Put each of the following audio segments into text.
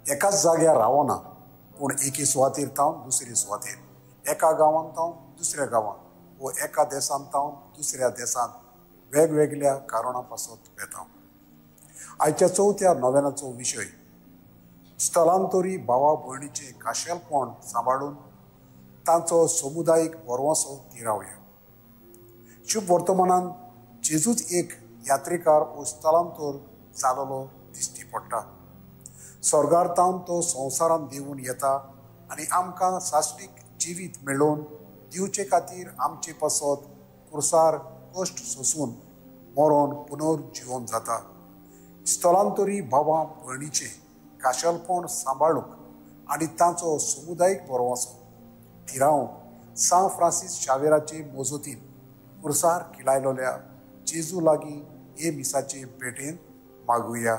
एकाच जाग्यार रावना पूण एके सुवातेर तावन दुसरे सुवातेर एका गांवांत तावन दुसऱ्या गांवांत व एका देशांत तावन दुसऱ्या देशांत वेगवेगळ्या कारणां पासत वेता. आयच्या चवथ्या नोवेलाचो विशय स्थलांतरी भावा भयणीचे खाशेलपण सांबाळून तांचो समुदायीक बोरवोसो तिरावया. शुभ वर्तमानान जेजूच एक यात्रेकार व स्थलांतर जालोलो दिश्टी पडटा. स्वर्गार तावन तो संवसारांत देंवून येता आनी आमकां साश्टीक जिवीत मेळोवन दिवचे खातीर आमचे पासत क्रुसार कश्ट सोंसून मरोन पुनर्जिवन जाता. स्थलांतरी भावां भयणीचे खाशेलपण सांबाळूंक आनी तांचो समुदायीक बोरवोसो थिरावंक सान फ्रांसीस शावेराचे मोजतीन क्रुसार किळायलोल्या जेजू लागीं हे मिसाचे भेटेन मागुया.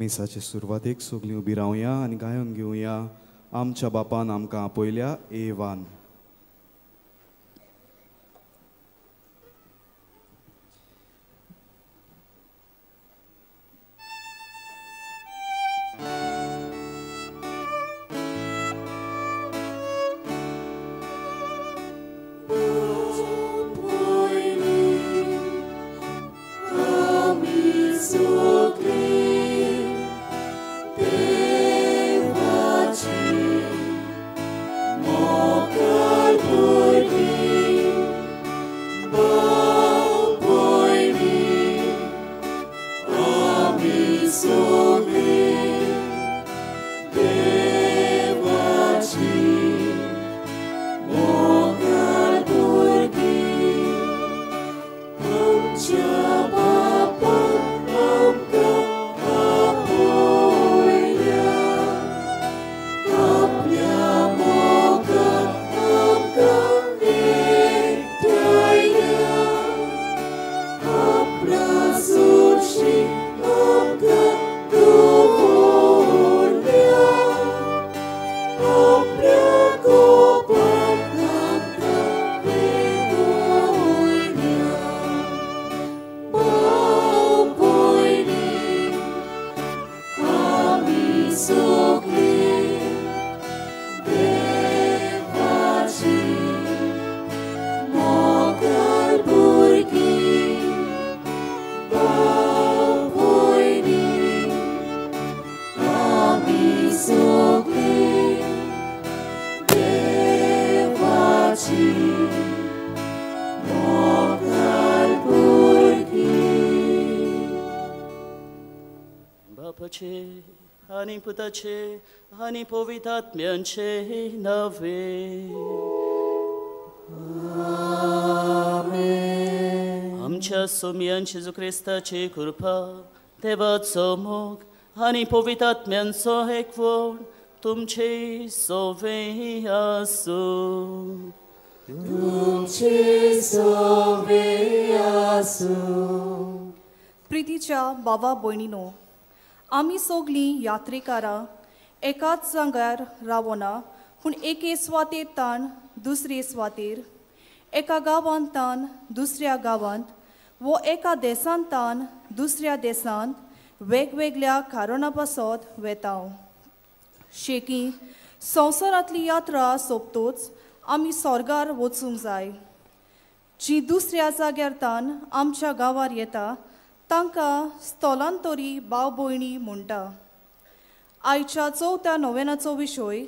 मेसाचे सुरवातेक सगळीं उबी रावया आनी गायन घेवया आमच्या बापान आमकां आपयल्या Evan. Ani putace, ani povitat miance nave. Amen. Amcia somian Jesu Christa ce curpa, tevat somog, ani povitat mianso hecvor, tum ce soveasu. Tum ce soveasu. प्रितीच्या बाबा भयणीनो, आमी सोगलीं यात्रेकारां एकाच जाग्यार रावना पूण एके स्वातेर तान दुसरे स्वातेर, एका गांवांत तान दुसऱ्या गांवांत वो एका देशांत तान दुसऱ्या देशांत वेगवेगळ्या कारणा पासत वेताव. शेकी संवसारांतली यात्रा सोंपतोच आमी स्वर्गार वचूंक जाय. जी दुसऱ्या जाग्यार तान आमच्या गांवार येता तांकां स्थलांतरी भाव भयणी म्हणटा. आयच्या चवथ्या नोवेनाचो विशय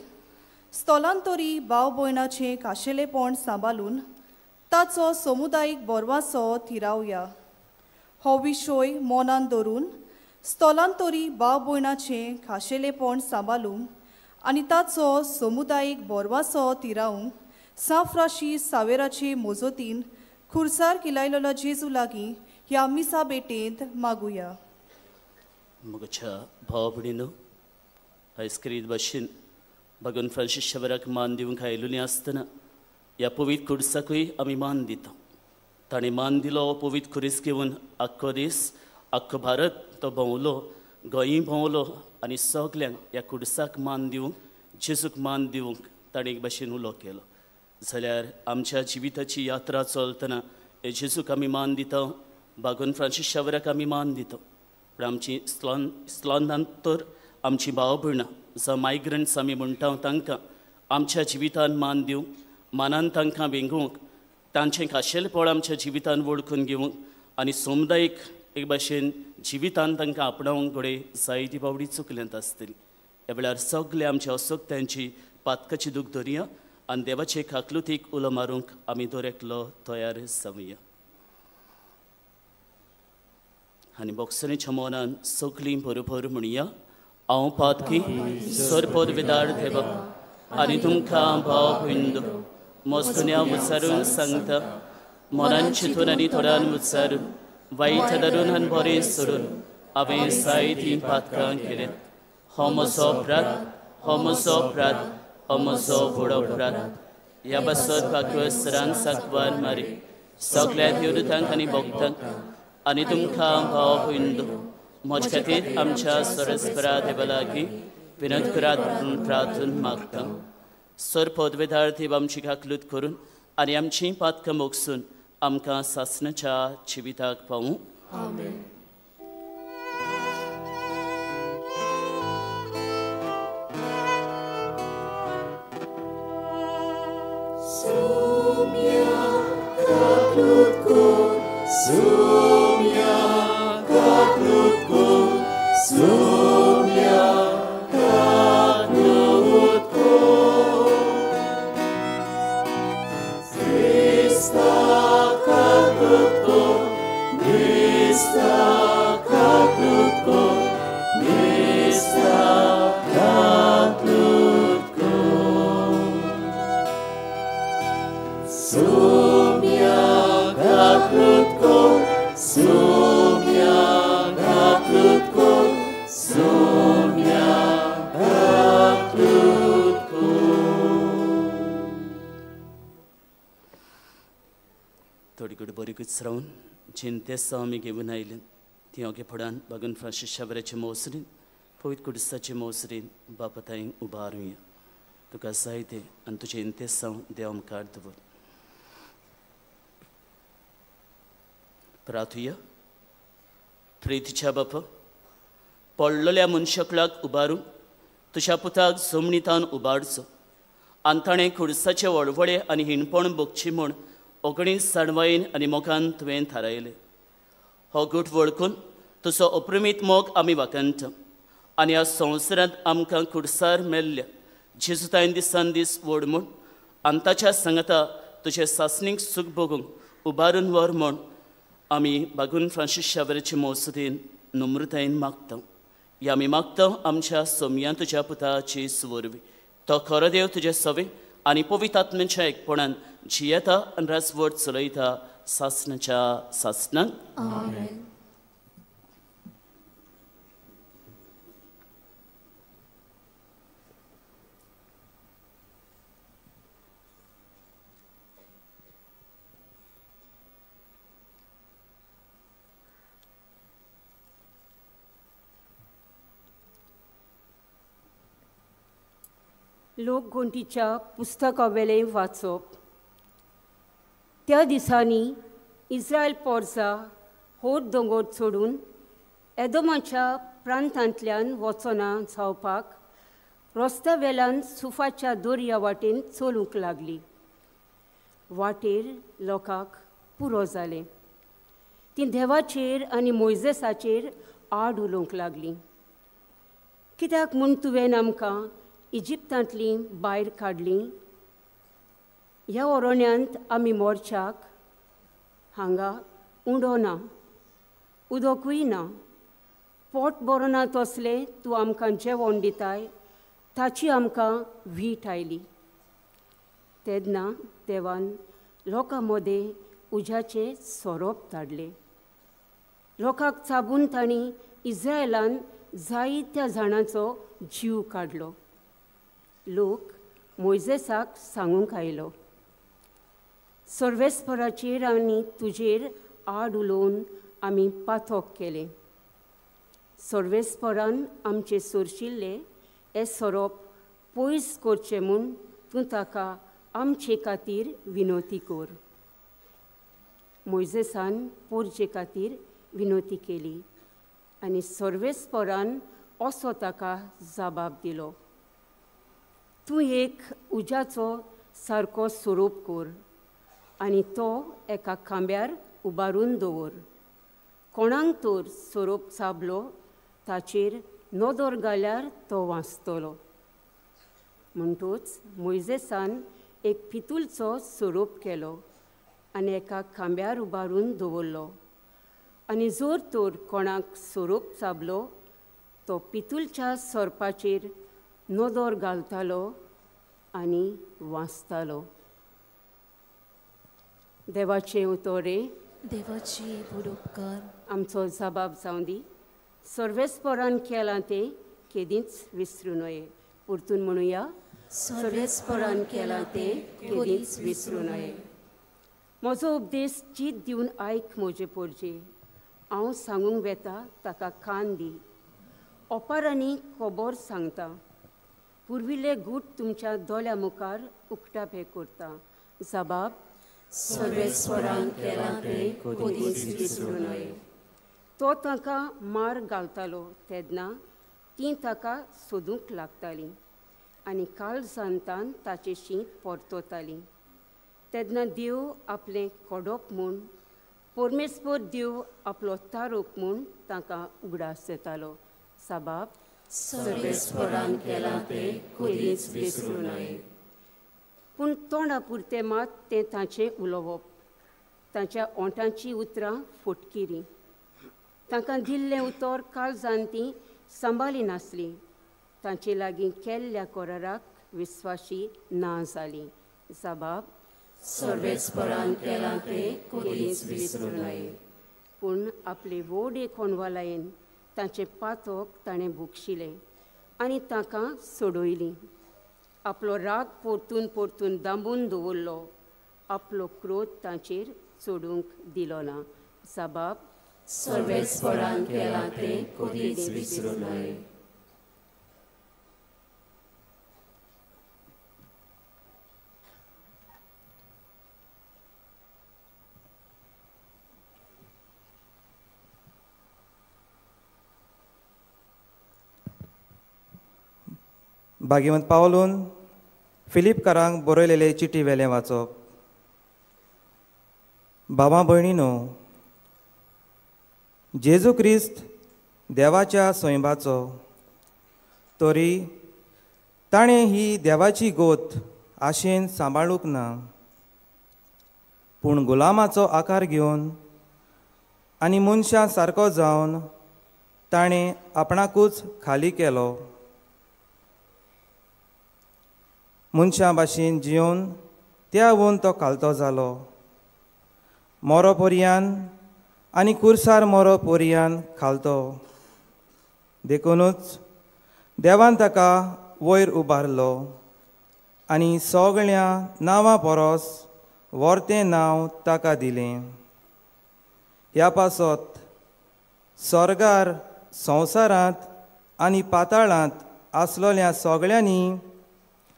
स्थलांतरी भाव भयणाचें खाशेलेपण सांबाळून ताचो समुदायीक बोरवासो थिरावया. हो विशय मनान धरून स्थलांतरी भाव भयणाचें खाशेलेपण सांबाळूंक आनी ताचो समुदायीक बोरवासो थिरावंक सांफ्रांशीस सावेराचे मोजतीन खुर्सार किलायलोला जेजू लागीं ह्या मिसा बेटेंत मागुया. म्हज्या भाव भयणीनो, आयज करीत भाशेन भगवान फ्रांसीस शेवराक मान दिवंक आयिल्लीं आसतना ह्या पवित्र खुर्साकूय आमी मान दिता. ताणें मान दिलो हो पवित्र खुरीस घेवन आख्खो देश आख्खो भारत तो भोंवलो, गोंयय भोंवलो आनी सगल्यांक ह्या खुर्साक मान दिवंक जेजूक मान दिवंक ताणें एक भाशेन उलो केलो. जाल्यार आमच्या जिविताची यात्रा चलतना हे जेजूक आमी मान दिता, भगवान फ्रांसीस शेवराक आमी मान दिता. पण आमची स्थलांतर आमची भाव भयणां जावं मायग्रंट्स आमी म्हणटा तांकां आमच्या जिवितान मान दिवंक, मानान तांकां वेंगोवंक, तांचें खाशेलपण आमच्या जिवितान वळखून घेवंक आनी समुदायीक एक भाशेन जिवितान तांकां आपणावंक घडये जायती बावडी चुकल्यांत आसतली. ह्या वेळार सगळे आमच्या असोक्त्यांची पातकाची दूख धरया आनी देवाचे खाकलुतीक उलो मारूंक आमी दर एकलो तयार जावया. आनी बॉक्सरीच्या मनान सगळीं बरोबर म्हणया, हांव पातकी सरपद विदाड देवा आनी तुमकां भाव भयण मोस्कन्या विचारून सांगता, मनान चिंतून आनी थोड्यान विचारून वायट धरून आनी बरें सोडून हांवें जायतीं पातकां केल्यात. हो म्हजो अपराध, हो म्हजो अपराध, हो म्हजो व्हड अपराध. ह्या बसत भागवत सरान साकवार मारी सगळ्या देवदूतांक आनी भक्तांक आनी तुमकां भाव भयण म्हजे खातीर आमच्या सरस्परा देवा लागीं विनंती करात म्हणून प्रार्थून मागता. सर पदवेदार देव आमची काकलूत करून आनी आमची पातकां मोगसून आमकां सासणाच्या जिविताक पावूं. आमेन. थोडी कडेन बरी कुच रावन चिंतेसा आमी घेवन आयलीं ती ओगे फुडान बागून फ्रांसीस शाबराचे मोसरीन पवित्र कुडसाचे मोसरीन बापाताईं उबारुया. तुका जाय ते आनी तुजे इंतेसांव देव आमकां दवर. प्रार्थुया. प्रितीच्या बापा, पडलेल्या मनशाकलाक उबारूंक तुज्या पुताक जमनीतान उबारचो आनी ताणें कुडसाचे वळवळे आनी हिणपण भोगची म्हूण ओगणी साणवायेन आनी मोगान तुवें थारायलें. हो गूट वळखून तुजो अप्रमीत मोग आमी वाकणटा आनी ह्या संवसारांत आमकां कुडसार मेल्ल्या जेजुतायन दिसान दीस व्हड म्हूण आनी ताच्या सांगाता तुजे सासणीक सूख भोगूंक उबारून व्हर म्हूण आमी बागून फ्रांसीस शाबराचे मोसदीन नम्रतायेन मागता. ह्या आमी मागता आमच्या सोमया तुज्या पुताची सुवरवी. तो खरो देव तुजे सवे आनी पवित्र आत्म्याच्या एकपणान जियेता आनी राजवट चलयता सासणाच्या सासणाक. आमेन. लोकघोंटीच्या पुस्तकावेलें वाचप. त्या दिसांनी इस्रायल पोरसा होड दोंगर सोडून एदोमाच्या प्रांतांतल्यान वचना जावपाक रस्त्यावेल्यान सुफाच्या दर्या वाटेन चलूंक लागली. वाटेर लोकांक पुरो जालें. ती देवाचेर आनी मोइजेसाचेर आड उलोवंक लागली. कित्याक म्हूण तुवें आमकां इजिप्तांतलीं भायर काडलीं? ह्या ओरोण्यांत आमी मोरच्याक हांगा उंडो ना, उदकूय ना, पोट बरो ना तसलें तूं आमकां जेवण दिताय ताची आमकां वीट आयली. तेन्ना देवान लोकां मदें उज्याचें सोरोप धाडलें. लोकांक चाबून तांणी इस्रायेलान जायत्या जाणांचो जीव काडलो. लोक मोइजेसाक सांगूंक आयलो, सर्वेस्पराचेर आनी तुजेर आड उलोवन आमी पातोक केलें. सर्वेस्परान आमचे सोरशिल्ले हें सोरोप पयस करचें म्हूण तूं ताका आमचे खातीर विनोती कर. मोइजेसान पोरचे खातीर विनोती केली आनी सर्वेस्परान असो ताका जबाब दिलो, तूं एक उज्याचो सारको स्वरूप कर आनी तो एका खांब्यार उबारून दवर. कोणाक तर स्वरूप चाबलो ताचेर नदर घाल्यार तो वाचतलो. म्हणटूच मोइजेसान एक पितूलचो स्वरूप केलो आनी एका खांब्यार उबारून दवरलो. आनी जर तर कोणाक स्वरूप चाबलो तो पितूलच्या सोरपाचेर नदर घालतालो आनी वाचतालो. देवाचे उतोरे. देवाची बुडोपकार. आमचो जबाब जावं दी. सर्वेस्परान केलां तें केदींच विसरूं नये. परतून म्हणुया, सर्वेस्परान केलां तें केदींच विसरूं नये. म्हजो उपदेश चीत दिवन आयक म्हजे पोरजे. हांव सांगूंक वेता ताका कान दी. ओपारांनी खबर सांगता. पुर्विल्ले गूट तुमच्या दोल्या मुखार उक्ताप हे करता. जबाब सर्वेस्परान केला ते कधीच विसरू नये. तो ताका मार घालतालो तेन्ना ती ताका सोदूंक लागताली आनी काळ सांतान ताचें शीत परतोताली. तेन्ना देव आपलें कोडोप म्हूण परमेस्पर देव आपलो तारूक म्हूण ताका उगडास दितालो. जबाब सर्वेस्परान केला ते कधीच विसरू नये. पूण तोंडा पुरते मात तें ताचें उलोवप. ताच्या ओंठांची उतरां फुटकिरी. तांकां दिल्लें उतर काळजान तीं सांबाळी नासलीं. तांचे लागीं केल्ल्या कराराक विस्वाशी ना जालीं. जबाब सर्वेस्परान केला ते कधीच विसरू नये. पूण आपले व्हडे कोणवालायेन तांचे पातोक ताणें भुगशिलें आनी तांकां सोडयलीं. आपलो राग परतून परतून दांबून दवरलो. आपलो क्रोध तांचेर चोडूंक दिलो ना. जबाब सर्वेस्परान केला ते कधीच विसरू नये. भाग्यवंत पावलून फिलिपकारांक बरयलेले चिटी वेलें वाचप. भावां भयणीनो, जेजू क्रिस्त देवाच्या सोयंबाचो, तरी ताणें ही देवाची गोत आशेन सांबाळूंक ना, पूण गुलामाचो आकार घेवन आनी मनशां सारको जावन ताणें आपणाकूच खाली केलो. मनशां भाशेन जिवन त्या वोन तो खालतो जालो. मोरो पर्यान आनी कुर्सार मोरो पर्यान खालतो. देखूनच देवान ताका वयर उबारलो आनी सगळ्या नांवां परस व्हरतें नांव ताका दिलें. ह्या पासत स्वर्गार, संवसारांत आनी पाताळांत आसलोल्या सगळ्यांनी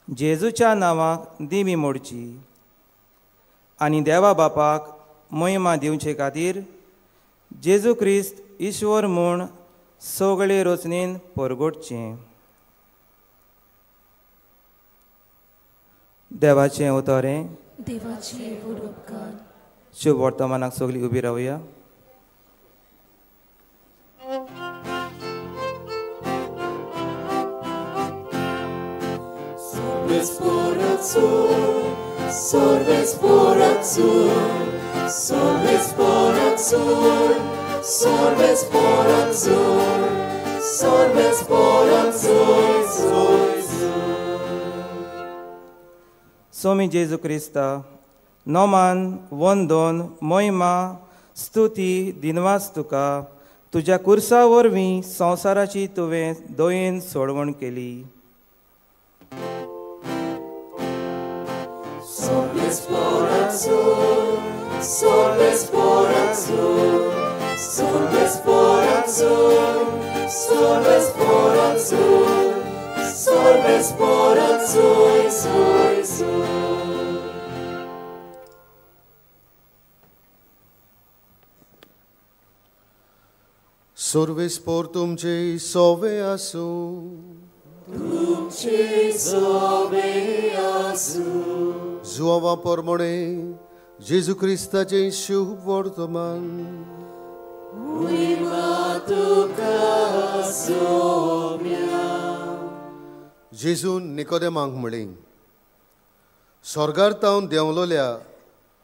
जेजूच्या नांवाक दिमी मोडची आनी देवा बापाक महिमा दिवचे खातीर जेजू क्रिस्त ईश्वर म्हूण सगळे रचनेन परगोडचें. देवाचें उतोरें. देवाची उपकार. शुभ वर्तमानाक सगळीं उबी रावया. स्वामी जेजू क्रिस्ता, नोमान, वंदन, महिमा, स्तुती दिनवास तुका. तुज्या कुर्सा वरवीं संवसाराची तुवें दयेन सोडवण केली. Sorves por तुमचे सोवे आसू. जुवा परमणे जेजू क्रिस्ताचे शुभ वर्तमान. जेजून निकोदेमांक म्हणलें, स्वर्गार तावन देंवलोल्या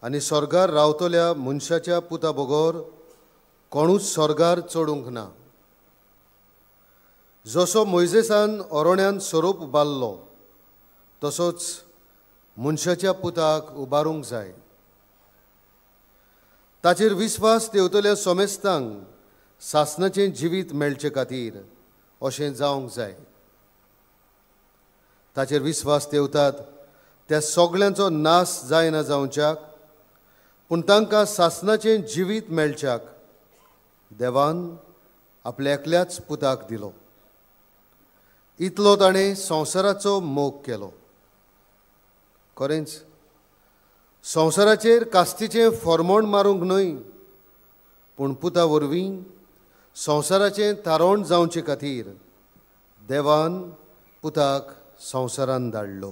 आनी स्वर्गार रावतल्या मनशाच्या पुता बगोर कोणूच स्वर्गार चडूंक ना. जसो मोइजेसान अरोण्यान सोरोप उबारलो तसोच मनशाच्या पुताक उबारूंक जाय. ताचेर विस्वास देंवतल्या सोमेस्तांक सासणाचें जिवीत मेळचे खातीर अशें जावंक जाय. ताचेर विस्वास देंवतात त्या सगळ्यांचो नाश जायना जावच्याक, पूण तांकां सासणाचें जिवीत मेळच्याक देवान आपल्या एकल्याच पुताक दिलो. इतलो ताणें संवसाराचो मोग केलो. खरेंच संवसाराचेर कास्तीचें फॉर्मोण मारूंक न्हय, पूण पुता वरवीं संवसाराचें तारोण जावचे खातीर देवान पुताक संवसारांत धाडलो.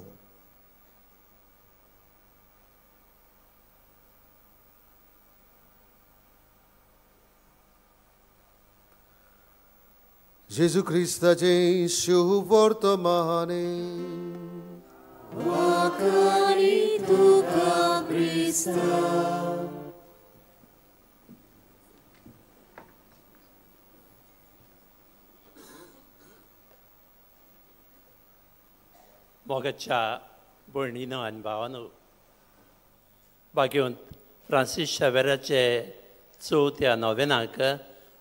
जेजू क्रिस्ताचें शुभ वर्तमाने मोगाच्या भयणीनो आनी भावानो, बागेंत फ्रांसीस शावेराचे चवथ्या नोवेनाक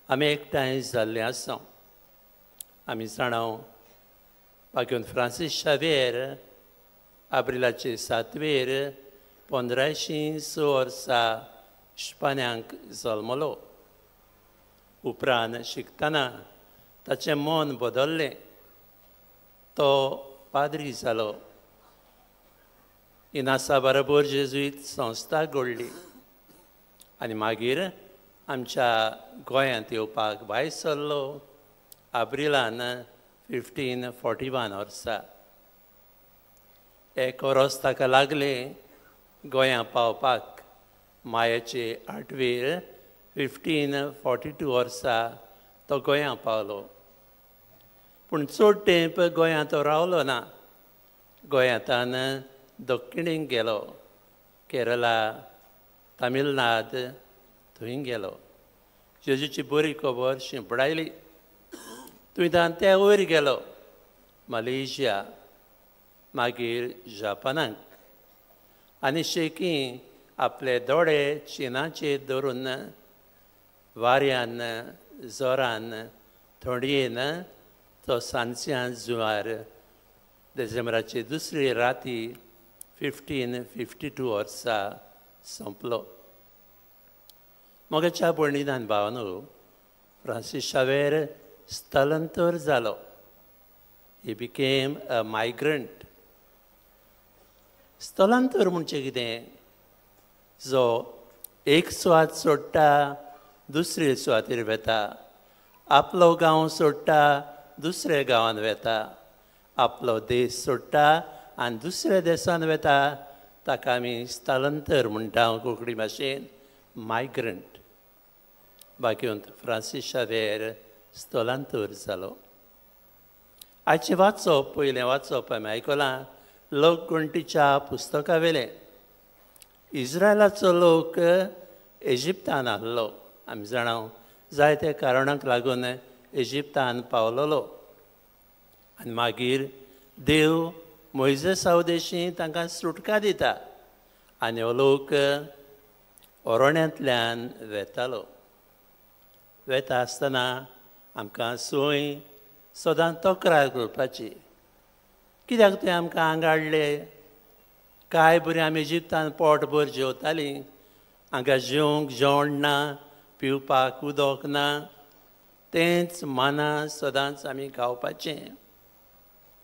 आमी एकठांय जाल्ले आसा. आमी जाणाव बागेंत फ्रांसीस शावेर एप्रिलाचे 7वेर 1506 वर्सा इस्पान्यांक जल्मलो. उपरांत शिकतना ताचें मन बदल्लें. तो पाद्री जालो. इनासा बरोबर जेजुईत संस्था घडली आनी मागीर आमच्या गोंयांत येवपाक भायर सरलो एप्रिलान 1541 वर्सा. एक वर्स ताका लागलें गोंयां पावपाक. मायाचे 8वेर 1542 वर्सा तो गोंयां पावलो. पूण चड तेंप गोंयांत तो रावलो ना. गोंयांतान दक्षिणेक गेलो. केरला, तामिळनाड थंय गेलो. जेजूची बरी खबर शिंपडायली. थंयच्यान ते वयर गेलो मलेशिया, मागीर जापानाक. आनी शेकी आपले दोळे चिनाचेर धरून वाऱ्यान, जोरान, थंडयेन तो सांजच्या जुवार डिसेंबराचे 2रे राती 1552 वर्सा संपलो. मोगाच्या भयणीन भावानो, फ्रांसीस शावेर स्थलांतर जालो. He became a migrant. स्थलांतर म्हणजे कितें? जो एक सुवात सोडटा दुसरे सुवातेर वेता. आपलो गांव सोडटा दुसऱ्या गांवांत वेता. आपलो देश सोडटा आनी दुसऱ्या देशांत वेता. ताका आमी स्थलांतर म्हणटा कोंकणी भाशेन मायग्रंट. बाकींत फ्रांसीस शावेर स्थलांतर जालो. आयचें वाचप, पयलें वाचप आमी आयकलां लोकगणतीच्या पुस्तका वेलें. इस्रायलाचो लोक इजिप्तान आहलो. आमी जाणाव जायत्या कारणांक लागून इजिप्तान पावलोलो. आनी मागीर देव मोइजेसा उदेशी तांकां सुटका दिता आनी हो लोक अरोण्यांतल्यान वेतालो. वेता आसतना आमकां सोय सदां तक्रार करपाची. कित्याक तुवें आमकां हांगा हाडलें? कांय बरीं आमी इजिप्तान पोटभर जेवतालीं. हांगा जेवंक जेवण ना, पिवपाक उदक ना. तेंच माना सदांच आमी गावपाचें.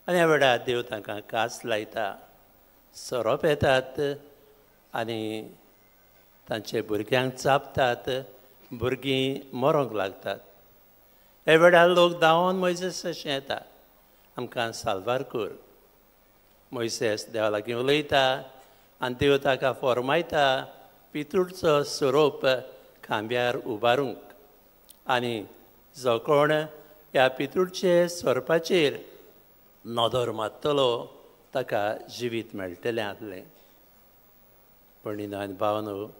आनी ह्या वेळार देव तांकां कास लायता. सोरोप येतात आनी तांचे भुरग्यांक चाबतात. भुरगीं मरोंक लागतात. हे वेळार लोक धांवोन मोइसेसाचें येता, आमकां साल्वार कर. मोइसेस देवा लागीं उलयता आनी देव ताका फॉर्मायता पितूळचो सोरोप खांब्यार उबारूंक. आनी जो कोण ह्या पितूळचे सोरपाचेर नदर मारतलो ताका जिवीत मेळटलें आसलें. भयणीनो आनी भावानो,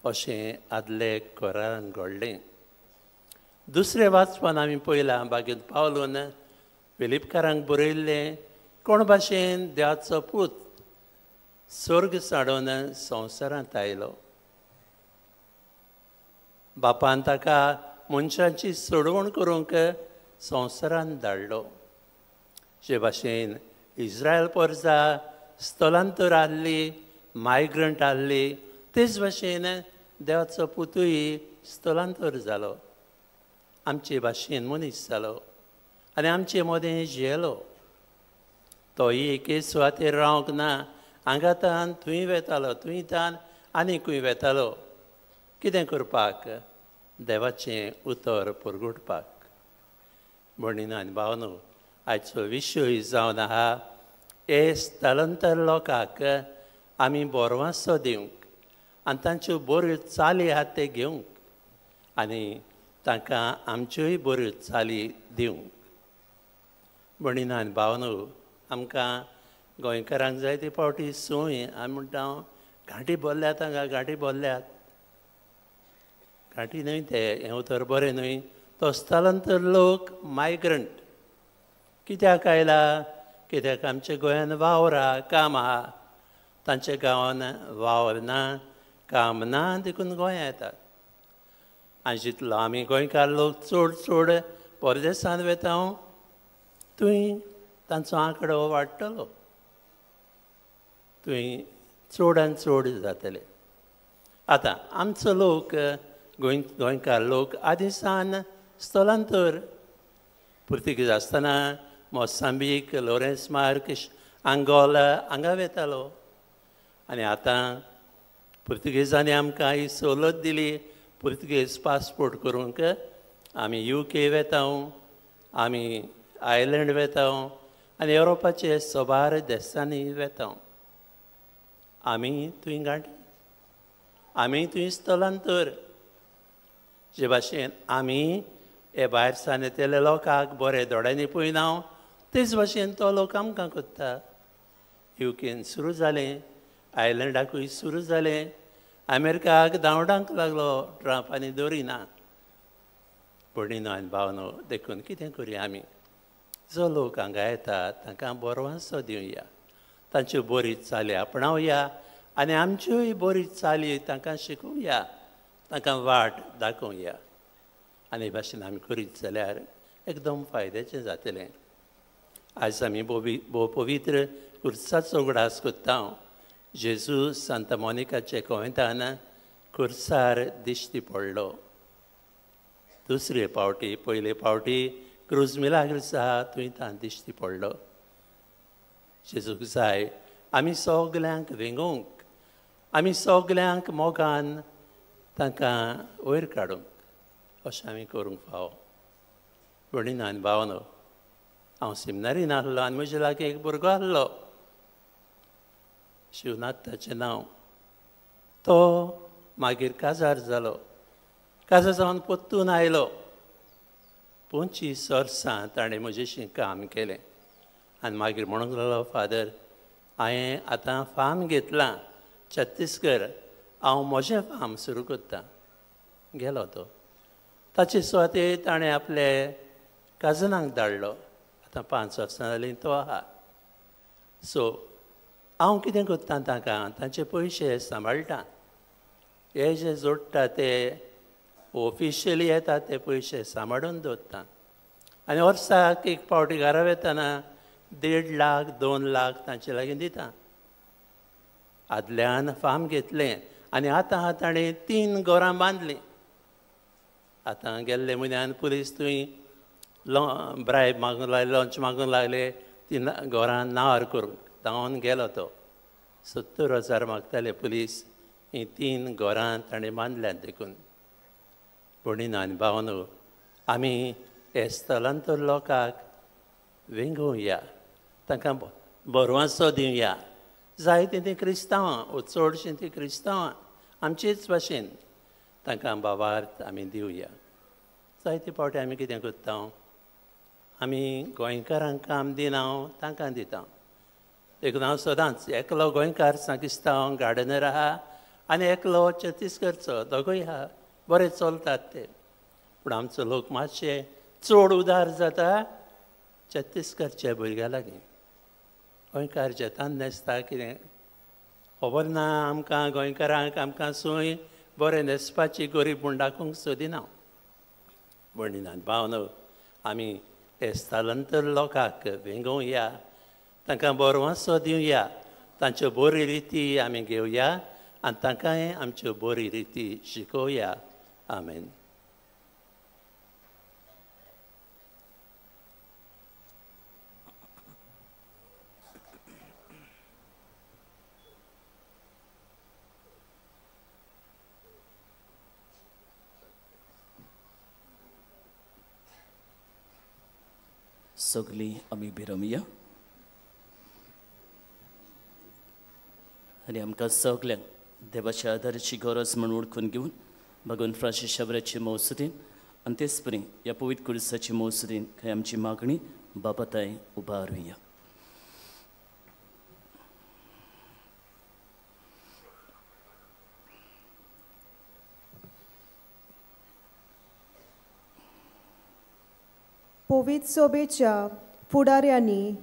अशें आदले कोरांत घडलें. दुसरें वाचपान आमी पळयलां बागेंत पावलून फिलिपकारांक बरयल्लें कोण भाशेन देवाचो पूत स्वर्ग साडून संवसारांत आयलो. बापान ताका मनशांची सोडवण करूंक संवसारांत धाडलो. जे भाशेन इस्रायल परजा स्थलांतर आहली, मायग्रंट आहली, तेच भाशेन देवाचो पुतूय स्थलांतर जालो. आमचे भाशेन मनीस जालो आनी आमचे मोदें जियेलो. तोय एके सुवातेर रावंक ना. हांगातान थंय वेतालो, थंय तान आनी खंय वेतालो. कितें करपाक? देवाचें उतर पुरगुटपाक. भयणीनो आनी भावनो, आयचो विशय जावन आहा हे स्थलांतर लोकांक आमी बोरवांसो दिवंक आनी तांच्यो बऱ्यो चाली आहात ते घेवंक आनी तांकां आमच्योय बऱ्यो चाली दिवंक. भयणीनो आनी भावनो, आमकां गोंयकारांक जायते फावटी सूय आमी म्हणटा घांटी भरल्यात, हांगा घांटी भरल्यात. घांटी न्हय ते, हें उतर बरें न्हय. तो स्थलांतर लोक मायग्रंट कित्याक आयला? कित्याक आमच्या गोंयान वावर आहा, काम आहा. तांच्या गांवान वावर ना, काम ना, देखून गोंया येतात. आनी जितलो आमी गोंयकार लोक चड परदेसांत वेता थंय तांचो आंकडो वाडटलो, थंय चड आनी चड जातले. आतां आमचो लोक गोंयकार लोक आदी सावन स्थलांतर पुर्तुगेज आसतना मोसांबीक, लॉरेन्स मार्क, आंगोला हांगा वेतालो. आनी आतां पुर्तुगेजांनी आमकां ही सवलत दिली पुर्तुगेज पासपोर्ट करूंक. आमी UK वेता, आमी आयलंड वेता आनी युरोपाचे सोबार देशांनी वेता. आमी थंय गांठी, आमी थंय स्थलांतर. जे भाशेन आमी हे भायर सावन येतले लोकांक बरे दोळ्यांनी पळयना, तेच भाशेन तो लोक आमकां कोत्ता. UKन सुरू जालें, आयलंडाकूय सुरू जालें, अमेरिकाक धांवडांक लागलो ट्रंप आनी दवरिना. भयणीनो आनी भावनो, देखून कितें करुया आमी? जो लोक हांगा येतात तांकां बोरवांसो दिवया, तांच्यो बरी चाली आपणावया आनी आमच्योय बरी चाली तांकां शिकोवया, तांकां वाट दाखोवया. आनी भाशेन आमी करीत जाल्यार एकदम फायद्याचें जातलें. आयज आमी भोव पवित्र खुर्साचो उगडास कोत्ता. जेजू सांता मोनिकाचे कोयतान खुर्सार दिश्टी पडलो. दुसरे फावटी, पयले फावटी क्रूज मिलाग्रिस आहा थंय तान दिश्टी पडलो. जेजूक जाय आमी सगल्यांक वेंगोवंक, आमी सगल्यांक मोगान तांकां वयर काडूंक, अशें आमी करूंक फाव. भयणीनो आनी भावनो, हांव सेमिनारीन आहलो आनी म्हजे लागीं एक भुरगो आहलो, शिवनाथ ताचें नांव. तो मागीर काजार जालो. काजार जावन परतून आयलो. 25 वर्सां ताणें म्हजेशी काम केलें आनी मागीर म्हणूंक लागलो, फादर हांवें आतां फार्म घेतलां छत्तीसगड, हांव म्हजें फार्म सुरू कोत्ता. गेलो तो. ताचे सुवातेर ताणें आपले काजनांक धाडलो. आतां 5 वर्सां जालीं तो आहा. सो हांव कितें कोत्ता तांकां तांचे पयशे सांबाळटा. हे जे जोडटा ते ऑफिशियली येता ते पयशे सांबाळून दवरता. आनी वर्साक एक फावटी घरा वेताना 1.5 लाख 2 लाख तांचे लागीं दिता. आदल्यान फार्म घेतलें आनी आतां ताणें 3 घरां बांदलीं. आतां गेल्ले म्हयन्यान पुलीस थंय ब्रायब मागूंक लागले, लंच मागूंक लागले, ती घरां नावार करूंक. धांवन गेलो तो. 70,000 मागताले पुलीस. ही 3 घरां ताणें बांदल्यात देखून. भयणीनो आनी भावनो, आमी हे स्थलांतर लोकांक वेंगोवया, तांकां बोरवांसो दिवया. जायतीं तीं क्रिस्तांवां, चडशीं तीं क्रिस्तांवां आमचेच भाशेन तांकां भावार्थ आमी दिवया. जायते फावटी आमी कितें कोत्ता, आमी गोंयकारांक काम दिना, तांकां दिता. देखून हांव सदांच एकलो गोंयकार सांगिस्ता हांव गार्डनर आहा आनी एकलो छत्तीसगडचो, दोगूय आहा, बरें चलतात ते. पूण आमचो लोक मातशे चड उदार जाता छत्तीसगडच्या भुरग्यां लागीं. गोंयकार जेतान न्हेसता कितें खबर ना आमकां गोंयकारांक, आमकां सूय बरें न्हेसपाची गरीब म्हूण दाखोवंक सोदिना. भयणीनो आनी भावनो, आमी हे स्थलांतर लोकांक वेंगोवया, तांकां बोरवांसो दिवया, तांच्यो बऱ्यो रिती आमी घेवया आनी तांकांय आमच्यो बऱ्यो रिती शिकोवया. आमेन. सगळीं आमी भिरवया आनी आमकां सगल्यांक देवाच्या आदाराची गरज म्हूण ओळखून घेवन भगवान फ्रांसीस शाबराचे मौसुदीन आनी तेच परी ह्या पवित्र कुर्साची मौसुदीन खंय आमची मागणी बापाताय उबारूया. पवित्र सोबेच्या फुडाऱ्यांनी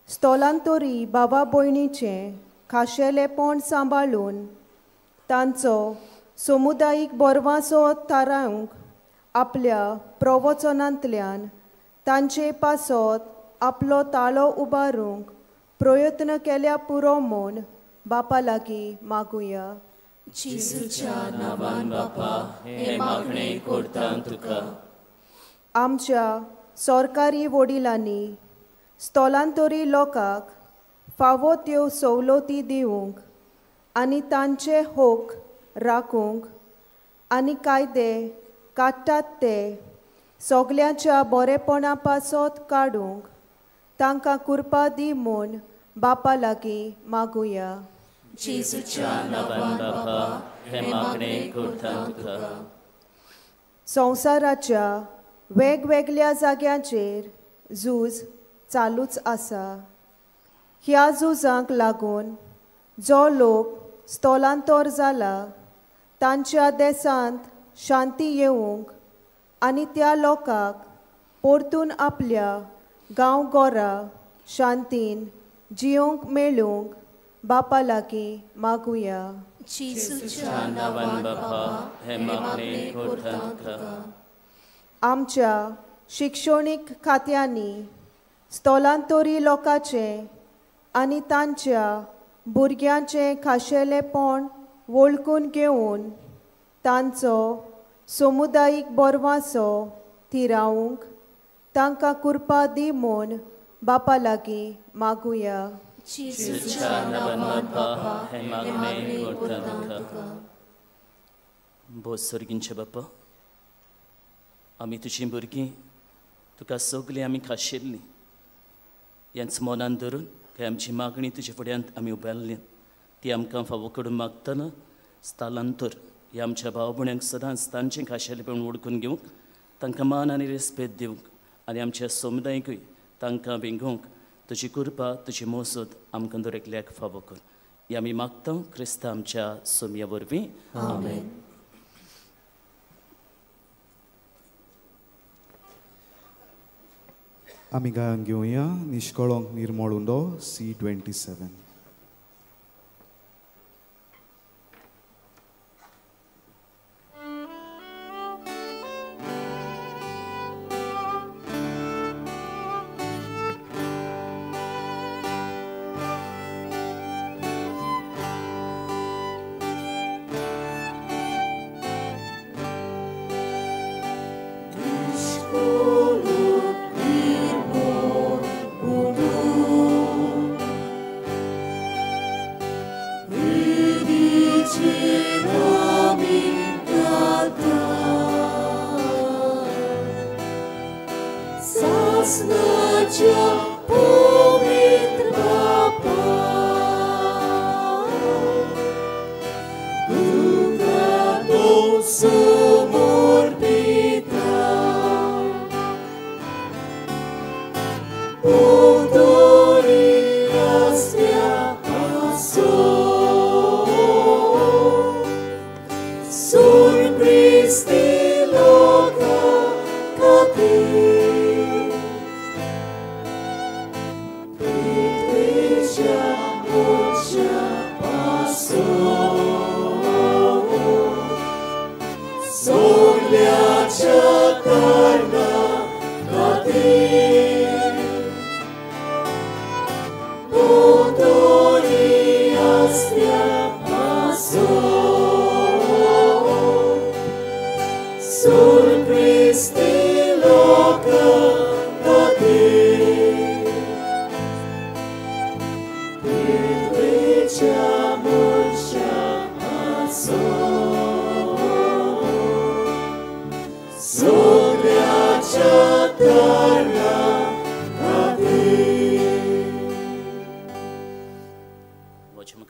स्थलांतरी भावा भयणीचें खाशेलेपण सांबाळून तांचो समुदायीक बोरवांचो थारावंक आपल्या प्रवचनांतल्यान तांचे पासत आपलो ताळो उबारूंक प्रयत्न केल्या पुरो म्हूण बापा लागीं मागुया. जेजूच्या नांवान बापा हे मागणें करता तुका. आमच्या सरकारी वडिलांनी स्थलांतरी लोकांक फावो त्यो सवलती दिवंक आनी तांचे हक राखूंक आनी कायदे काडटात ते सगल्यांच्या बरेपणा पासत काडूंक तांकां कृपा दी म्हूण बापा लागीं मागुया. जेजूच्या नांवान बापा हे मागणें करता तुका. संवसाराच्या वेगवेगळ्या जाग्यांचेर झूज चालूच आसा. ह्या झुजांक लागून जो लोक स्थलांतर जाला तांच्या देशांत शांती येवंक आनी त्या लोकांक परतून आपल्या गांवघरा शांतीन जियोंक मेळूंक बापा लागीं मागुया. जेजूच्या नांवान बापा हे मागणें करता तुका. आमच्या शिक्षणीक खात्यांनी स्थलांतरी लोकांचें आनी तांच्या भुरग्यांचें खाशेलेपण वळखून घेवन तांचो समुदायीक बोरवांचो थिरावंक तांकां कृपा दी म्हूण बापा लागीं मागुया. जेजूच्या नांवान बापा हे मागणें करता तुका. भोव सर्गींचे बापा, आमी तुजीं भुरगीं तुका सगलीं आमी खाशेल्लीं हेंच मनान धरून काय आमची मागणी तुजे फुड्यांत आमी उबारली ती आमकां फावो करून मागतना स्थलांतर हे आमच्या भाव भयण्यांक सदांच तांचें खाशेलेपण ओळखून घेवंक तांकां मान आनी रेस्पेद दिवंक आनी आमच्या समुदायाकूय तांकां भिंगोवंक तुजी कृपा तुजी मोसत आमकां दर एकल्याक फावो कर. ही आमी मागता क्रिस्ता आमच्या सोमया वरवीं. आमेन. आमी गायन घेवया निश्कळोंक निर्मळ उंडो C27.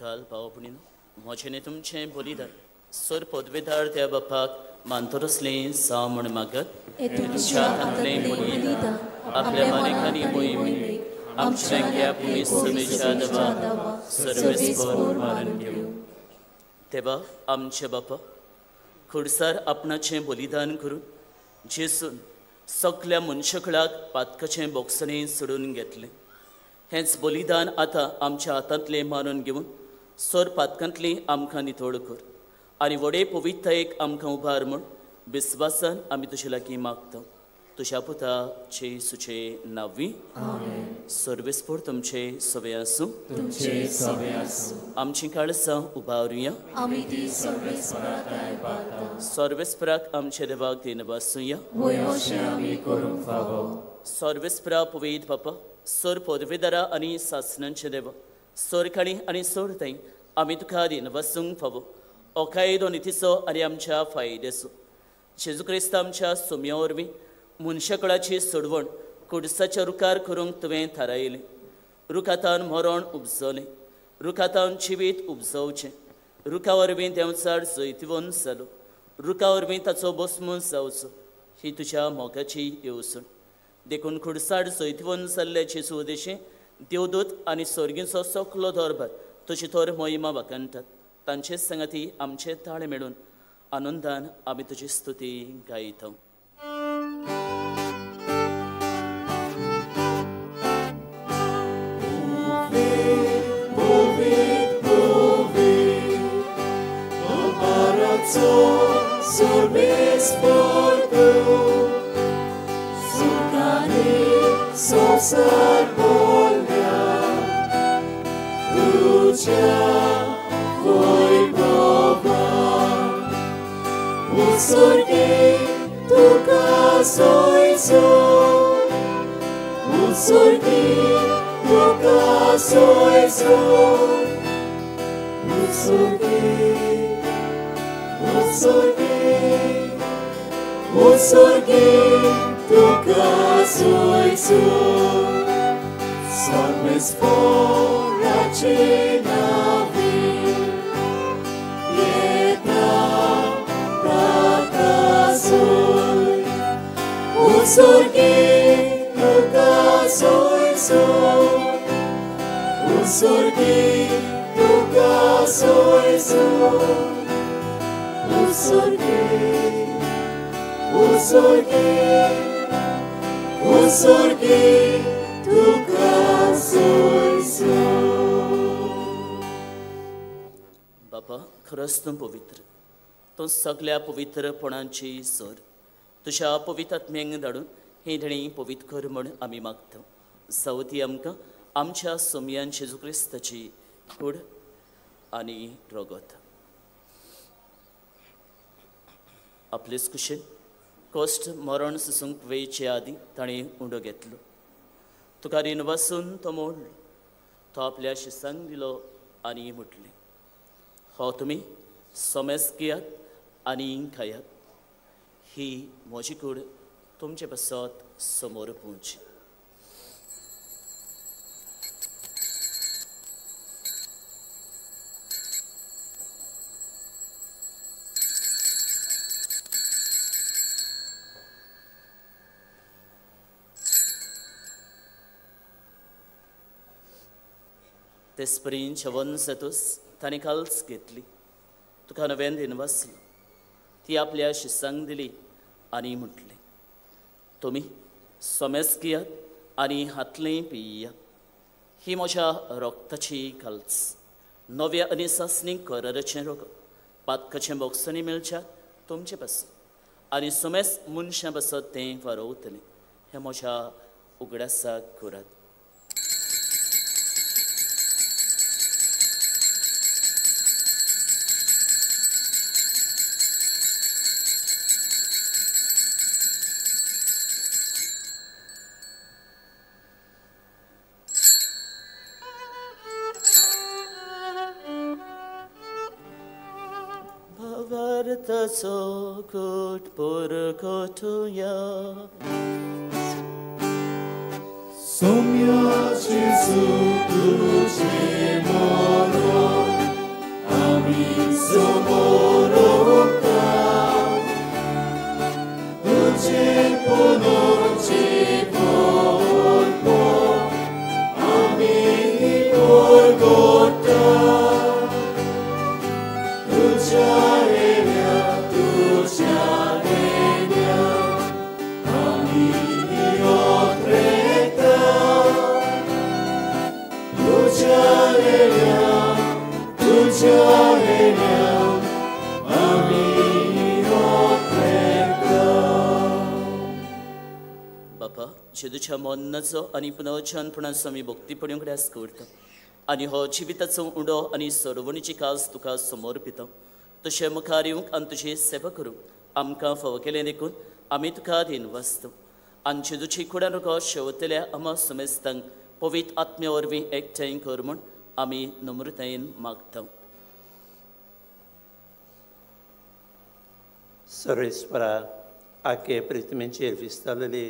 काल भाव भयणीनो, म्हजें तुमचें बलिदान सर पदवेदार त्या बापाक मानतरसलें जावं म्हण मागत तुमच्या हातांतलें बलिदान आपल्या मानेकांनी मोहिमेक आमच्या रंग्या भुमी सभेच्या दबा सर्वेस्पर मारून घेऊ. तेव्हा आमचे बापा खुडसार आपणाचें बलिदान करून जेसून सगल्या मनशाकळाक पातकाचें बोक्सणें सोडून घेतलें. हेंच बलिदान आतां आमच्या हातांतलें मानून घेवन सर पातकांतली आमकां नितळ कर आनी व्हडे पवित्रतायेक आमकां उबार म्हूण विस्वासान आमी तुजे लागीं मागता. तुज्या पुता जेसूचे नांवी सर्वेस्पर तुमचे सवे आसूं. आमची काळजां उबारुया. सर्वेस्पराक आमचे देवाक दिनवासूया. सर्वेस्परा पवित्र बापा सर पदवेदारा आनी सासणांचे देवा सरकाणी आनी सोडताय आमी तुका दिनवासूंक फावो ओकायदो नितीचो आनी आमच्या फायद्याचो. जेजू क्रिस्त आमच्या सोम्या वरवीं मनशाकळाची सोडवण कुडसाच्या रुखार करूंक तुवें थारायलें. रुखातान मरण उपजलें, रुखातान जिवीत उपजवचें, रुखा वरवीं देंवचार जैतवंत जालो, रुखा वरवीं ताचो भस्म जावचो ही तुज्या मोगाची येवजण. देखून खुडसाड जैतवंत जाल्ले जेजू उदेशें देवदूत आनी सर्गीचो सगलो दरबार तुजी तर मोहिमा वाकणटात. तांचे संगती आमचे ताळे मेळून आनंदान आमी तुजी स्तुती गायता. बापा खरंच तूं पवित्र, तूं सगळ्या पवित्रपणांची सर. तुज्या पवित्र आत्म्यांक धाडून हे धणी पवित्र कर म्हूण आमी मागता. सवती आमकां आमच्या सोमयान जेजू क्रिस्ताची कूड आनी रगत आपलेच कुशीन कश्ट मरण सुसूंक वेचे आदीं ताणें उंडो घेतलो. तुका रिनवासून तो मोडलो, तो आपल्या शिसांक दिलो आनी म्हटलें, हो तुमी सोमेस घेयात आनी खायात, ही म्हजी कूड तुमचे पासत समोर पोवची. तेसपरीन जेवण जातूच ताणें काल्स घेतली, तुका नव्यान दिनवासलो. ती आपल्या शिसांक दिली आनी म्हटलें, तुमी सोमेस घेयात आनी हातलें पियात, ही म्हज्या रोगताची काल्स. नव्या आनी सासणीक कराराचें रगत पातकाचें बोक्सांनी मेळच्यात तुमचे पासत आनी सोमेस मनशां पासत तें वारोवतलें. हें म्हज्या उगडासाक करात. Vartaso kut porkotuya Somya Jesu tuche moro जेदूच्या मोन्नाचो आनी पुनर्जन्मपणाचो आमी भक्तीपणीं कडेन करता आनी हो जिविताचो उडो आनी सरवणीची काज तुका समर्पिता तशें मुखार येवंक आनी तुजी सेवा करूंक आमकां फावो केलें देखून आमी तुका दिन वाचता आनी जेदूची कुडान रुको शेवतल्या आमा समेस्तांक पवित्र आत्म्या वरवीं एकठांय कर म्हूण आमी नम्रतायेन मागता. सर्वेस्परा आखे प्रितमेचेर विस्तारलेली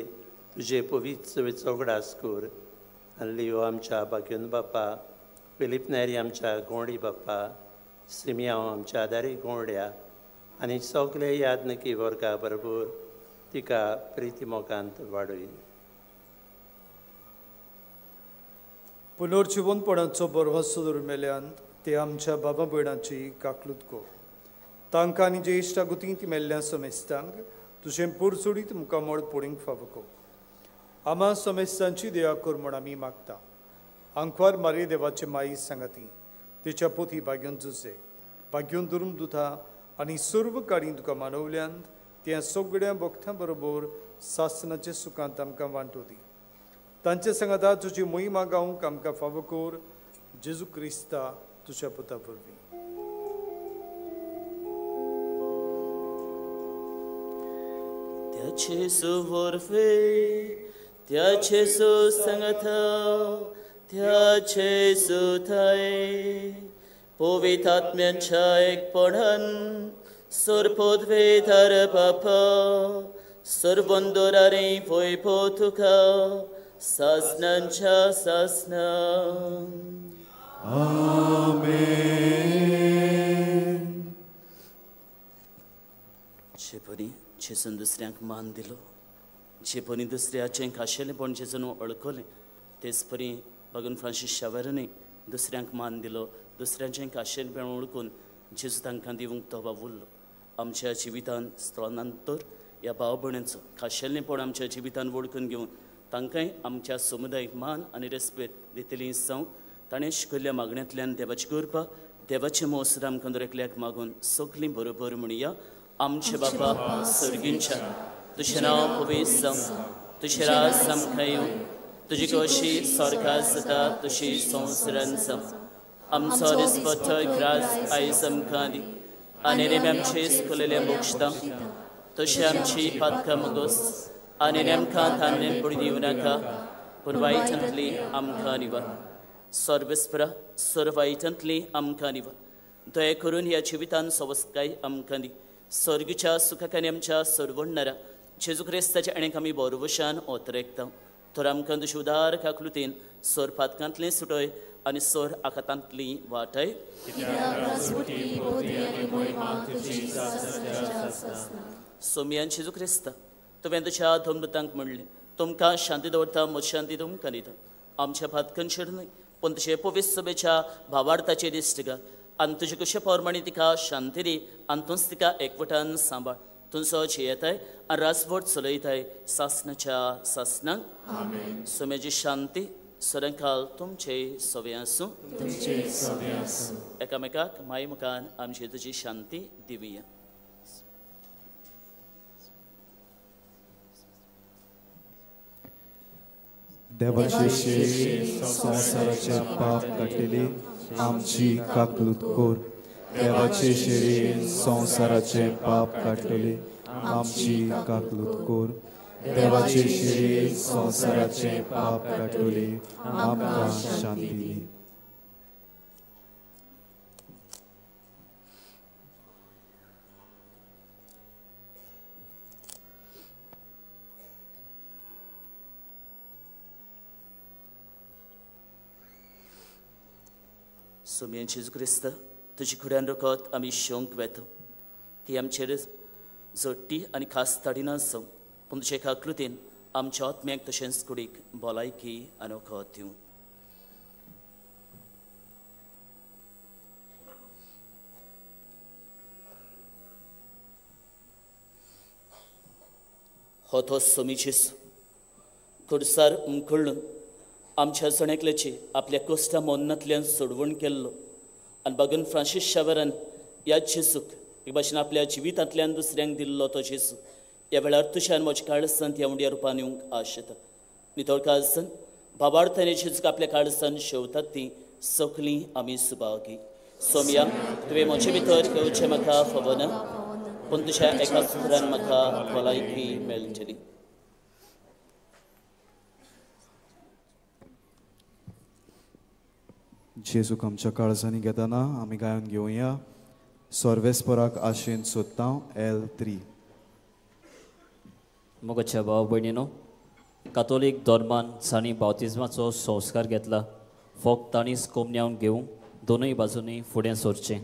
तुजे पवित्र सवेचो उगडास कर आनी लियो आमच्या भाग्योन बापा फिलीप नेरी आमच्या गोंडी बापा सिमियांव आमच्या आदारी गोंड्या आनी सगळे यादनकी वर्गा बरोबर तिका प्रिती मोगांत वाडय. पुनर्जिवनपणाचो बरवंसो दरमेल्यान ते आमच्या बाबा भयणाची काकलूत को तांकां आनी जे इश्टागुती ती मेल्ल्या समेस्तांक तुजें पुरसुडीत मुखामोळ पडूंक फावो को आमा समेस्तांची दया कर म्हूण आमी मागता. आंकवार मारे देवाचे माई सांगाती तिच्या पोथी भाग्योन जुजे भाग्योन दुरूम दुथा आनी सर्व काळी तुका मानवल्यान त्या सगळ्या भक्तां बरोबर सासनाचे सुखांत आमकां वांटोदी. तांचे सांगाता तुजी मोहिमा गावंक आमकां फावो कर जेजू क्रिस्ता तुज्या पुता वरवीं. त्याचे सुवरवे त्याचे सुसंगता त्याचे सुथाय पवित्र आत्म्यांच्या एकपणान सरपोदवे धर बापा सर्वंदोरारे वैभव तुका सासनांच्या सासना. आमेन. जेपणी जेजून दुसऱ्यांक मान दिलो जेपणी दुसऱ्याचें खाशेलेपण जेजून अळकलें तेच परी भगवान फ्रांसीस शावेरांनी दुसऱ्यांक मान दिलो दुसऱ्यांचें खाशेलपण ओळखून जेजू तांकां दिवंक तो वावुरलो. आमच्या जिवितान स्थळांतर ह्या भाव भयणींचो खाशेलेपण आमच्या जिवितान वळखून घेवन तांकांय आमच्या समुदायाक मान आनी रेस्पेद दितलीं जावंक ताणें शिकयल्ल्या मागण्यांतल्यान देवाची कृपा देवाचे मोसर आमकां दरेकल्याक मागून सगलीं बरोबर म्हणया. आमचे बापा सर्गींच्या तुझें नांव पवित्र जावं तुझें राज आमकां येवं तुजी कशी स्वर्गांत जाता तशी संवसारांत जावं. आमचो दिसपट्टो राज आयज आमकां दी आनी नेम आमचे सुकलेले मोक्षदां तशी आमची पातकां मोगोस आनी नेमकां धान्य पडी दिवं नाका पूण वायटांतली आमकां निवार. सर्वेस्परा सर्व वायटांतली आमकां निवार. दया करून ह्या जिवितान सवस्काय आमकां दी. सर्गीच्या सुखाकानी आमच्या सर्वण्णारा जेजू क्रिस्ताच्या आनीक आमी बोरवशान ओतरेकता तर आमकां तुजे उदार काकलुतीन सर पातकांतली सुटय आनी सर आखातांतली वाटय. सोमियान जेजू क्रिस्ता तुवें तुज्या धर्मदूतांक म्हणलें तुमकां शांती दवरता म्हजी शांती तुमकां दिता. आमच्या पातकांचेर न्हय पूण तुजे पवित्र सभेच्या भावार्थाचेर दिश्ट घाल आनी तुजे कशे पोरमाणे तिका शांती दी आनी तूंच तिका एकवटान सांबाळ. तुमचो जियेताय आनी राजवट चलयताय सासनाच्या सासनांक. सोम्याची शांती सदांकाल तुमचे सवे आसूं. एकामेकाक माय मुखान आमची तुजी शांती दिवया. देवाचे शेळी संसाराच्या पाप काडलेली आमची काकलूत कोर. देवाचे शेळी संसाराचे पाप काडलेली आमची काकलूत कोर. देवाचे शेळी संसाराचे पाप काडलेली आमकां शांती दी. सोमियान जेजू क्रिस्त तुजी खुड्यान रोखत आमी शेवंक वेतो ती आमचेर जोडटी आनी खास ताडिना आसूं पूण तुजे काकृतीन आमच्या आत्म्याक तशेंच कुडीक भलायकी आनी वखद दिवं. हो तो सोमीचीस कुडसार उमखुळून आमच्या सणेकल्याची आपल्या कोस्टा मोन्नांतल्यान सोडवण केल्लो आनी बगून फ्रांसीस शावेरान ह्या जेसूक एक भाशेन आपल्या जिवितांतल्यान दुसऱ्यांक दिल्लो तो जेसू ह्या वेळार तुज्यान म्हज्या काळजांत ह्या उंड्या रुपान येवंक आशेता. नितळ काळजान बाबार्थान जेजूक आपल्या काळजांत शेवतात ती सगळीं आमी सुभागी. सोम्या तुवें म्हजे भितर घेवचें म्हाका फवना पूण तुज्या एका सुत्रान म्हाका भलायकी मेळटली. जेजूक आमच्या काळजांनी घेताना आमी गायन घेवया सर्वेस्पराक आशेन सोदता L3. मोगाच्या भाव भयणीनो, कातोलीक धर्मान जाणी बावतिजमाचो संस्कार घेतला फक्त तांणीच कोमन्यावन घेवंक दोनूय बाजूंनी फुडें सरचें.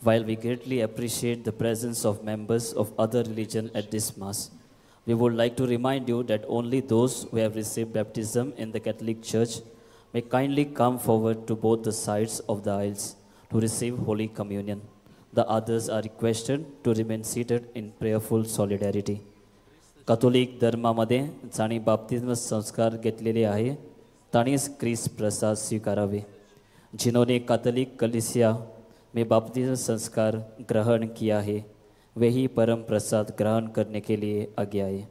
While we greatly appreciate the presence of members of other religion at this Mass, we would like to remind you that only those who have received baptism in the Catholic Church may kindly come forward to both the sides of the aisles to receive Holy Communion. The others are requested to remain seated in prayerful solidarity. Catholic धर्मामध्ये जाणी बाप्तिस्म संस्कार घेतलेले आहे ताणीच ख्रिस्त प्रसाद स्वीकारावे. जिन्होंने Catholic कलीसिया में बपतिस्म संस्कार ग्रहण किया है वे ही परम प्रसाद ग्रहण करने के लिए आगे आए.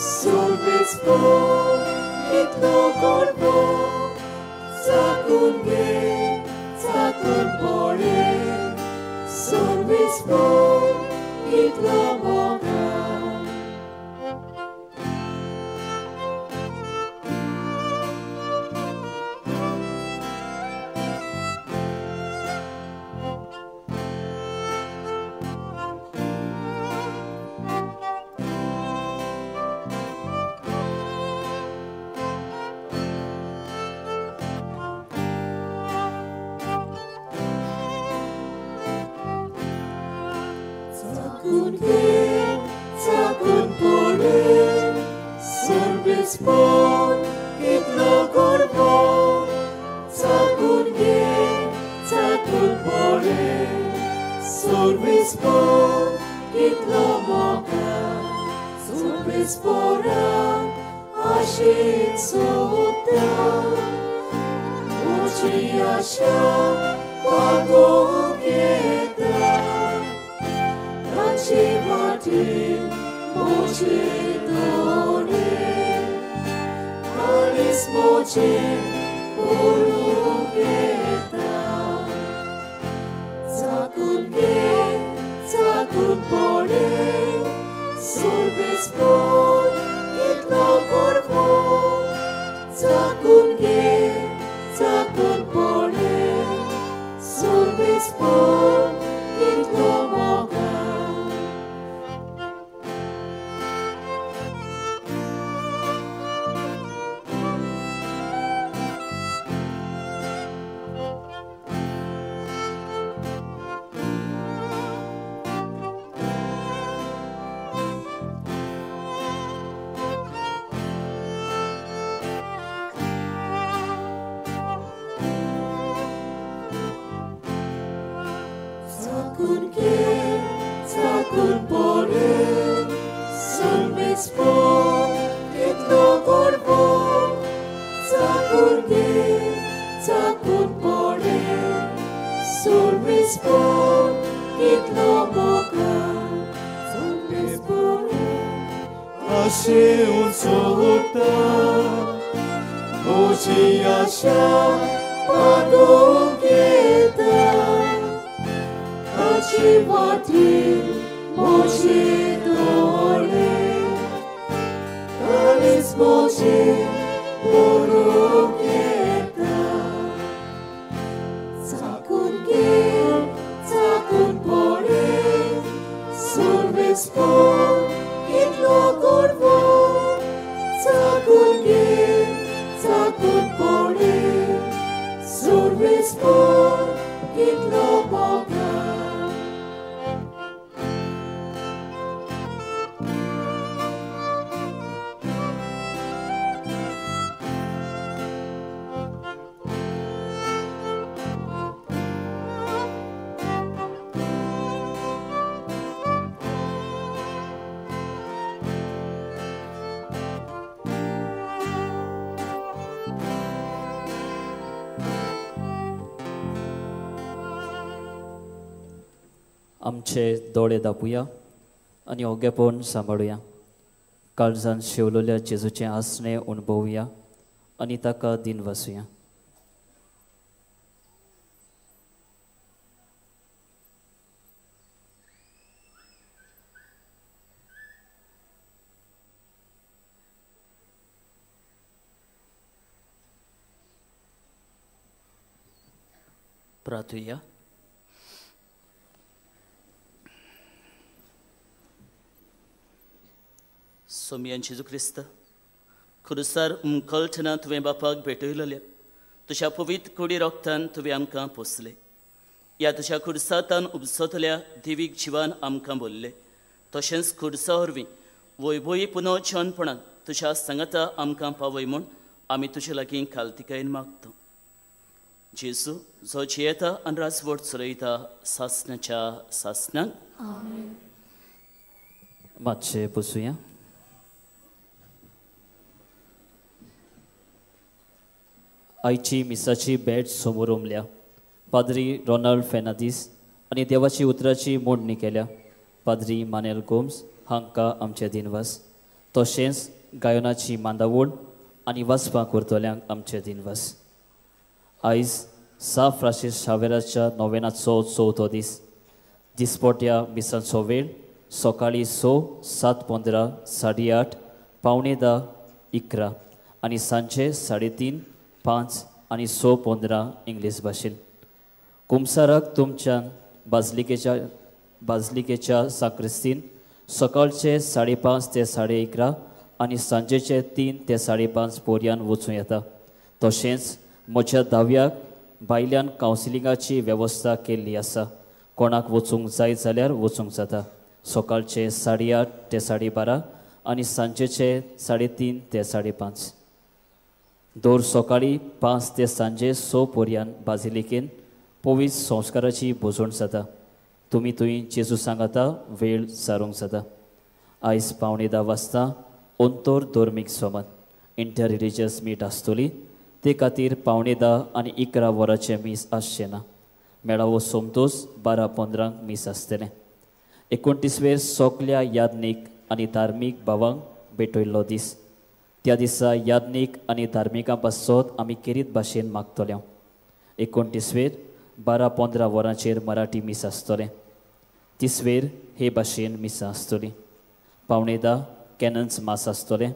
Solvis por, et logor चाकून घे चाकून पडे सर्वेस पण कितलो गोरबो चाकून घे चाकून पडे सर्वेस पण कितलो मोगा सर्वेस पोरांक आशेन सोदता मोची आशा पागोवंक येता ताचे वाटेन मोचे दोणे आनीस मोचे पळोवंक येता चाकून घे चाकून पडे सर्वेस पण कितलो गोरबो चाकून घे चाकून पडे सर्वेस पण कितलो मोगा चाकून घे चाकून पडे सर्वेस पण कितलो गोरबो चाकून घे चाकून पडे सर्वेस पण कितलो मोगा सर्वेस पण आशेन सोदता मोची आशा पागोवंक येता ताचे वाटेन मोचे दोणे आनीस मोचे पळोवंक येता चाकून घे चाकून पडे सर्वेस पण कितलो गोरबो चाकून घे चाकून पडे सर्वेस पण कितलो मोगा आमचे दोळे दापुया आनी ओगेपण सांबाळुया काळजान शिवलेल्या जेजूचें आसणें अणभवुया आनी ताका दिन वसूया प्रार्थुया सोमियान जेजू क्रिस्त खुरसार उमकळटना तुवें बापाक भेटयलेल्या तुज्या पवित्र कुडी रोगतान तुवें आमकां पोसले ह्या तुज्या खुर्सातान उपसतल्या दिवीक जिवान आमकां बोल्ले तशेंच खुर्सा वरवीं वैभवी पुनर्जन्मपणान तुज्या सांगाता आमकां पावय म्हूण आमी तुजे लागीं खालतिकायेन मागता जेजू जो जियेता आनी राजवट चलयता सासणाच्या सासणाक मातशें बसूया आयची मिसाची भेट समोर उमल्या पाद्री रोनाल्ड फेर्नांदीस आनी देवाची उतराची मोडणी केल्या पाद्री मानेल गोम्स हांकां आमचे दिनवास तशेंच गायनाची मांदावळ आनी वाचपाक उरतल्यांक आमचे दिनवास आयज 6 फ्रांसीस शावेराच्या नोवेनाचो चवथो दीस दिसपट्या मिसांचो वेळ सकाळीं 7:15 8:30 9:45 11 आनी सांजे 3:30 5 आनी 6:15 इंग्लीश भाशेन कुमसाराक तुमच्यान बाजलिकेच्या साक्रिस्तीन सकाळचे 5:30 ते 11:30 आनी सांजेचे 3 ते 5:30 पर्यान वचूं येता तशेंच म्हज्या दाव्याक भायल्यान कावन्सिलिंगाची वेवस्था केल्ली आसा कोणाक वचूंक जाय जाल्यार वचूंक जाता सकाळचे 8:30 ते 12:30 आणि सांजेचे 3:30 ते 5:30. दर सकाळी 5 ते सांजे 6 पर्यंत बाजिलिकेन पवित्र संस्काराची बोजवण जाता. तुमी थंय जेजू सांगाता वेळ सारूंक जाता. आयज 9:15 वाजता अंतर धर्मीक समत इंटर रिलिजियस मीट आसतली. ते खातीर 9:15 आनी 11 वरांचे मीस आसचें ना. मेळावो सोमतोस 12:15 मीस आसतलें. 29 सगल्या याज्ञीक आनी धार्मीक भावांक भेटयल्लो दीस. त्या दिसा याज्ञीक आनी धार्मिकां पासत आमी केरीत भाशेन मागतले. 29 12:15 वरांचेर मराठी मीस आसतलें. 30 हे भाशेन मिसां आसतलीं. 9:15 कॅनन्स मास आसतलें.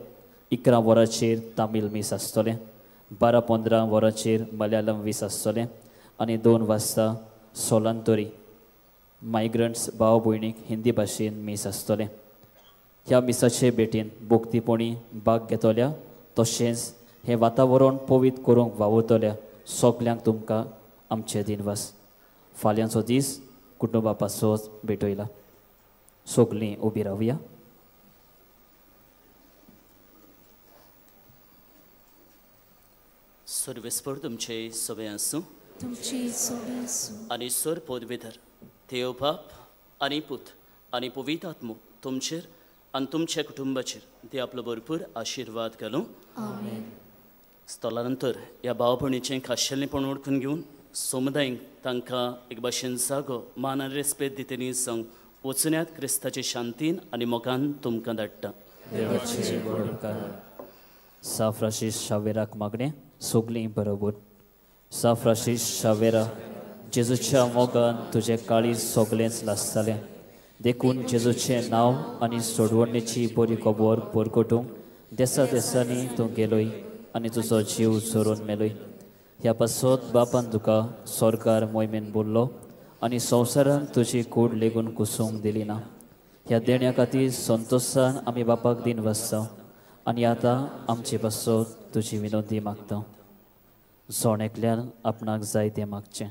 11 वरांचेर तामील मीस आसतलें. 12:15 वरांचेर मलयालम वीस आसतलें. आनी 2 वाजता सोलांतोरी मायग्रंट्स भाव भयणीक हिंदी भाशेन मीस आसतलें. ह्या मिसाचे भेटेन भोक्तीपणी भाग घेतल्या तशेंच हें वातावरण पवित्र करूंक वावुरतल्या सगल्यांक तुमकां आमचे दिनवास. फाल्यांचो दीस कुटुंबा पासत भेटयला. सगलीं उबी रावया. सर्वेस्पर तुमचे सवे आसूं. तुमची सोबी आसूं. आनी सर पदवीधर देव बाप आनी पूत आनी पवित्र आत्मो तुमचेर आनी तुमच्या कुटुंबाचेर ते आपलो भरपूर आशिर्वाद घालूं. आमेन. स्थला नंतर ह्या भाव भयणीचें खाशेलेपण ओळखून घेवन समुदायाक तांकां एक भाशेन जागो मान आनी रेस्पेद दितनी जावं वचून क्रिस्ताचे शांतीन आनी मोगान तुमकां धाडटा. देवाचे बरोबर. साफ्राशीस शावेराक मागणें सगलीं बरोबर. साफ्राशीस शावेरा जेजूच्या मोगान तुजें काळीज सगळेंच लासतालें. देखून जेजूचें नांव आनी सोडवणेची बरी खबर परगटूंक देसा देसांनी तूं गेलोय आनी तुजो जीव चोरून मेलोय. ह्या पासत बापान तुका सरकार मोहिमेन बोल्लो आनी संवसारान तुजी कूड लेगून कुसूंक दिली ना. ह्या देण्या खातीर संतोशान आमी बापाक दिन वाचता आनी आतां आमचे पासत तुजी विनंती मागता. जोणेकल्यान आपणाक जाय तें मागचें.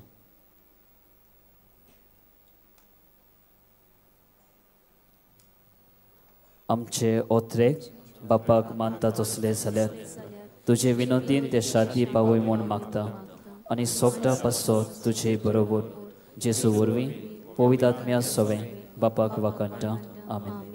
आमचे ओत्रेक बापाक मानता तसले जाल्यार तुजे विनंतीन ते शादी पावय म्हूण मागता आनी सोगटा पासत तुजे बरोबर जेजू वरवीं पवित्र आत्म्या सवें बापाक वाकणटा. आमेन.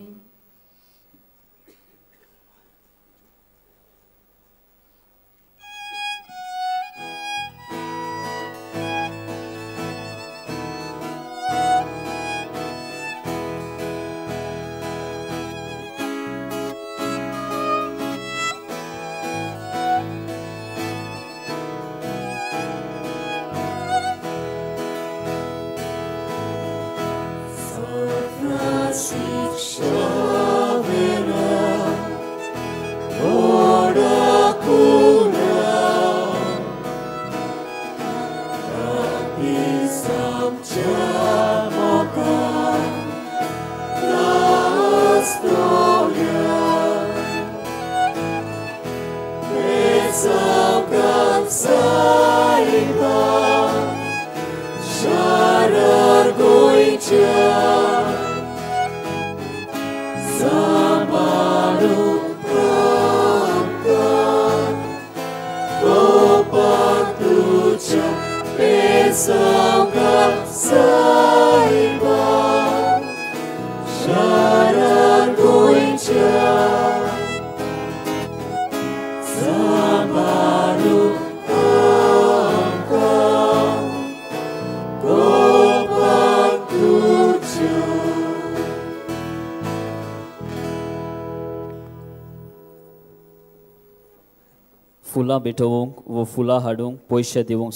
फुलां भेटोवंक वो फुलां हाडूंक पयशे दिवंक